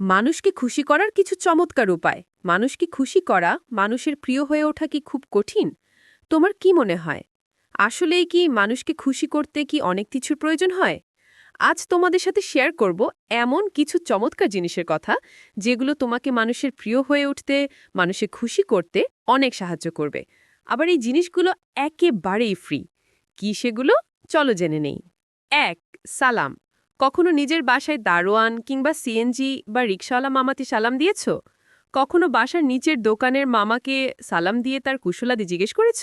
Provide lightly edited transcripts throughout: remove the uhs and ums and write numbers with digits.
মানুষকে খুশি করার কিছু চমৎকার উপায়। মানুষকে খুশি করা, মানুষের প্রিয় হয়ে ওঠা কি খুব কঠিন? তোমার কি মনে হয়? আসলেই কি মানুষকে খুশি করতে কি অনেক কিছুর প্রয়োজন হয়? আজ তোমাদের সাথে শেয়ার করব এমন কিছু চমৎকার জিনিসের কথা, যেগুলো তোমাকে মানুষের প্রিয় হয়ে উঠতে, মানুষকে খুশি করতে অনেক সাহায্য করবে। আবার এই জিনিসগুলো একেবারেই ফ্রি। কি সেগুলো? চলো জেনে নেই। ১. সালাম। কখনো নিজের বাসায় দারোয়ান কিংবা সিএনজি বা রিকশাওয়ালা মামাকে সালাম দিয়েছ? কখনো বাসার নিচের দোকানের মামাকে সালাম দিয়ে তার কুশলাদি জিজ্ঞেস করেছ?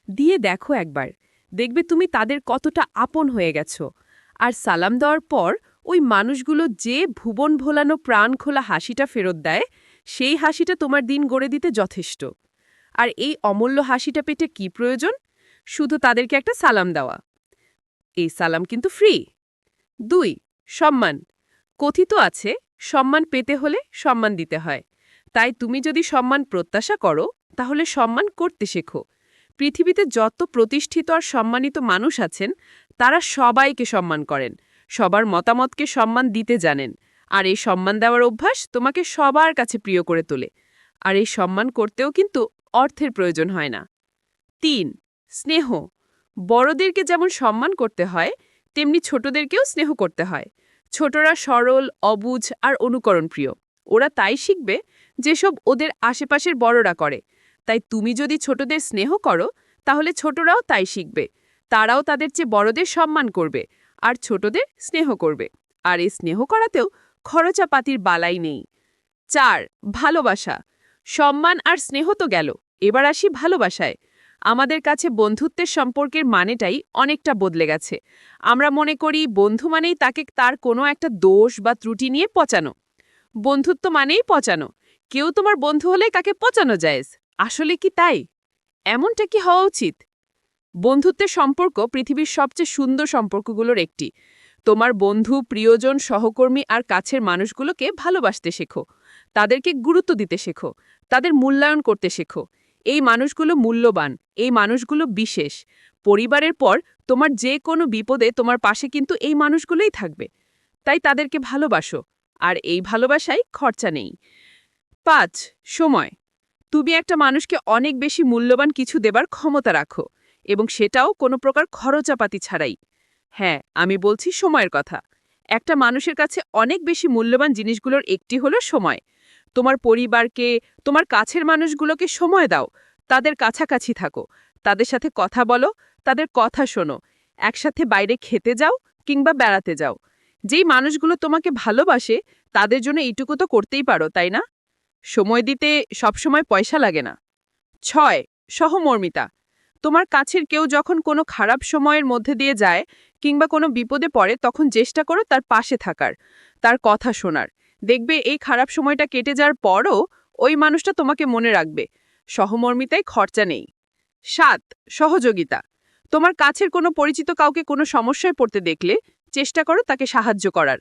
দিয়ে দেখো একবার। দেখবে তুমি তাদের কতটা আপন হয়ে গেছো। আর সালাম দেওয়ার পর ওই মানুষগুলো যে ভুবন ভোলানো প্রাণ খোলা হাসিটা ফেরত দেয়, সেই হাসিটা তোমার দিন গড়ে দিতে যথেষ্ট। আর এই অমূল্য হাসিটা পেতে কি প্রয়োজন? শুধু তাদেরকে একটা সালাম দেওয়া। এই সালাম কিন্তু ফ্রি। ২. সম্মান। কথিত আছে, সম্মান পেতে হলে সম্মান দিতে হয়। তাই তুমি যদি সম্মান প্রত্যাশা করো, তাহলে সম্মান করতে শেখো। পৃথিবীতে যত প্রতিষ্ঠিত আর সম্মানিত মানুষ আছেন, তারা সবাইকে সম্মান করেন, সবার মতামতকে সম্মান দিতে জানেন। আর এই সম্মান দেওয়ার অভ্যাস তোমাকে সবার কাছে প্রিয় করে তোলে। আর এই সম্মান করতেও কিন্তু অর্থের প্রয়োজন হয় না। ৩. স্নেহ। বড়দেরকে যেমন সম্মান করতে হয়, তেমনি ছোটদেরকেও স্নেহ করতে হয়। ছোটরা সরল, অবুঝ আর অনুকরণ প্রিয়। ওরা তাই শিখবে যেসব ওদের আশেপাশের বড়রা করে। তাই তুমি যদি ছোটদের স্নেহ করো, তাহলে ছোটরাও তাই শিখবে। তারাও তাদের চেয়ে বড়দের সম্মান করবে আর ছোটদের স্নেহ করবে। আর এই স্নেহ করাতেও খরচাপাতির বালাই নেই। ৪. ভালোবাসা। সম্মান আর স্নেহ তো গেল, এবার আসি ভালোবাসায়। আমাদের কাছে বন্ধুত্বের সম্পর্কের মানেটাই অনেকটা বদলে গেছে। আমরা মনে করি বন্ধু মানেই তাকে তার কোনো একটা দোষ বা ত্রুটি নিয়ে পচানো। বন্ধুত্ব মানেই পচানো। কেউ তোমার বন্ধু হলে তাকে পচানো যায়। আসলে কি তাই? এমনটা কি হওয়া উচিত? বন্ধুত্বের সম্পর্ক পৃথিবীর সবচেয়ে সুন্দর সম্পর্কগুলোর একটি। তোমার বন্ধু, প্রিয়জন, সহকর্মী আর কাছের মানুষগুলোকে ভালোবাসতে শেখো। তাদেরকে গুরুত্ব দিতে শেখো। তাদের মূল্যায়ন করতে শেখো। এই মানুষগুলো মূল্যবান, এই মানুষগুলো বিশেষ। পরিবারের পর তোমার যে কোনো বিপদে তোমার পাশে কিন্তু এই মানুষগুলোই থাকবে। তাই তাদেরকে ভালোবাসো। আর এই ভালোবাসায় খরচা নেই। ৫. সময়। তুমি একটা মানুষকে অনেক বেশি মূল্যবান কিছু দেবার ক্ষমতা রাখো, এবং সেটাও কোনো প্রকার খরচাপাতি ছাড়াই। হ্যাঁ, আমি বলছি সময়ের কথা। একটা মানুষের কাছে অনেক বেশি মূল্যবান জিনিসগুলোর একটি হলো সময়। তোমার পরিবারকে, তোমার কাছের মানুষগুলোকে সময় দাও। তাদের কাছাকাছি থাকো। তাদের সাথে কথা বলো, তাদের কথা শোনো। একসাথে বাইরে খেতে যাও কিংবা বেড়াতে যাও। যেই মানুষগুলো তোমাকে ভালোবাসে, তাদের জন্য এইটুকু তো করতেই পারো, তাই না? সময় দিতে সবসময় পয়সা লাগে না। ৬. সহমর্মিতা। তোমার কাছের কেউ যখন কোনো খারাপ সময়ের মধ্যে দিয়ে যায় কিংবা কোনো বিপদে পড়ে, তখন চেষ্টা করো তার পাশে থাকার, তার কথা শোনার। দেখবে এই খারাপ সময়টা কেটে যাওয়ার পরও ওই মানুষটা তোমাকে মনে রাখবে। সহমর্মিতায় খরচা নেই। ৭. সহযোগিতা। তোমার কাছের কোনো পরিচিত কাউকে কোনো সমস্যায় পড়তে দেখলে চেষ্টা করো তাকে সাহায্য করার।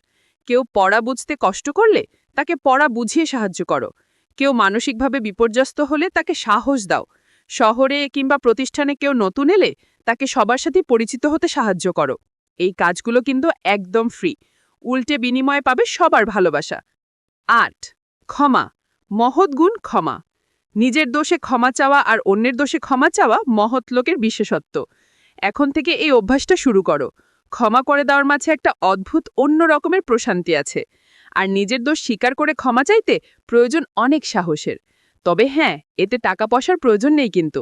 কেউ পড়া বুঝতে কষ্ট করলে তাকে পড়া বুঝিয়ে সাহায্য করো। কেউ মানসিকভাবে বিপর্যস্ত হলে তাকে সাহস দাও। শহরে কিংবা প্রতিষ্ঠানে কেউ নতুন এলে তাকে সবার সাথে পরিচিত হতে সাহায্য করো। এই কাজগুলো কিন্তু একদম ফ্রি। উল্টে বিনিময়ে পাবে সবার ভালোবাসা। ৮. ক্ষমা। মহৎ গুণ ক্ষমা। নিজের দোষে ক্ষমা চাওয়া আর অন্যের দোষে ক্ষমা চাওয়া মহৎ লোকের বিশেষত্ব। এখন থেকে এই অভ্যাসটা শুরু করো। ক্ষমা করে দেওয়ার মাঝে একটা অদ্ভুত অন্য রকমের প্রশান্তি আছে। আর নিজের দোষ স্বীকার করে ক্ষমা চাইতে প্রয়োজন অনেক সাহসের। তবে হ্যাঁ, এতে টাকা পয়সার প্রয়োজন নেই কিন্তু।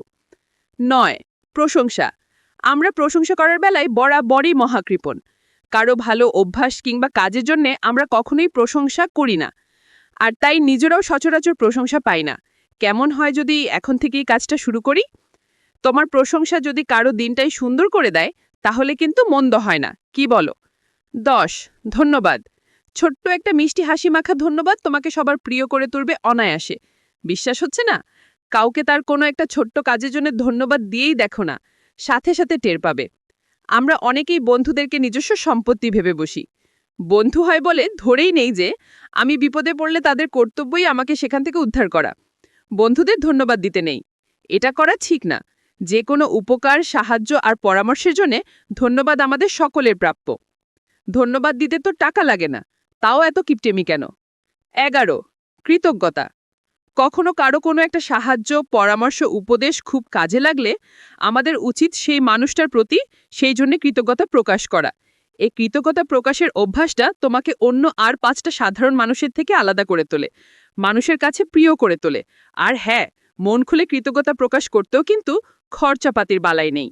৯. প্রশংসা। আমরা প্রশংসা করার বেলায় বরাবরই মহাকৃপণ। কারো ভালো অভ্যাস কিংবা কাজের জন্যে আমরা কখনোই প্রশংসা করি না। আর তাই নিজেরাও সচরাচর প্রশংসা পাই না। কেমন হয় যদি এখন থেকেই কাজটা শুরু করি? তোমার প্রশংসা যদি কারো দিনটাই সুন্দর করে দেয়, তাহলে কিন্তু মন্দ হয় না, কি বলো? ১০. ধন্যবাদ। ছোট্ট একটা মিষ্টি হাসি মাখা ধন্যবাদ তোমাকে সবার প্রিয় করে তুলবে অনায়াসে। বিশ্বাস হচ্ছে না? কাউকে তার কোনো একটা ছোট্ট কাজের জন্য ধন্যবাদ দিয়েই দেখো না, সাথে সাথে টের পাবে। আমরা অনেকেই বন্ধুদেরকে নিজস্ব সম্পত্তি ভেবে বসি। বন্ধু হয় বলে ধরেই নেই যে আমি বিপদে পড়লে তাদের কর্তব্যই আমাকে সেখান থেকে উদ্ধার করা। বন্ধুদের ধন্যবাদ দিতে নেই। এটা করা ঠিক না। যে কোনো উপকার, সাহায্য আর পরামর্শের জন্য ধন্যবাদ আমাদের সকলের প্রাপ্য। ধন্যবাদ দিতে তো টাকা লাগে না, তাও এত কিপটেমি কেন? 11 কৃতজ্ঞতা কখনো কারো কোনো একটা সাহায্য পরামর্শ উপদেশ খুব কাজে লাগলে আমাদের উচিত সেই মানুষটার প্রতি সেই জন্য কৃতজ্ঞতা প্রকাশ করা। এই কৃতজ্ঞতা প্রকাশের অভ্যাসটা তোমাকে অন্য আর 5টা সাধারণ মানুষের থেকে আলাদা করে তোলে, মানুষের কাছে প্রিয় করে তোলে। আর হ্যাঁ, মন খুলে কৃতজ্ঞতা প্রকাশ করতেও কিন্তু খরচাপাতির বালাই নেই।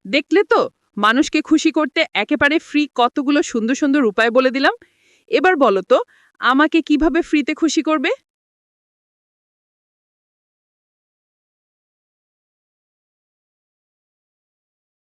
দেখলে তো, মানুষকে খুশি করতে একেবারে ফ্রি কতগুলো সুন্দর সুন্দর উপায় বলে দিলাম। এবার বলো তো, আমাকে কিভাবে ফ্রিতে খুশি করবে?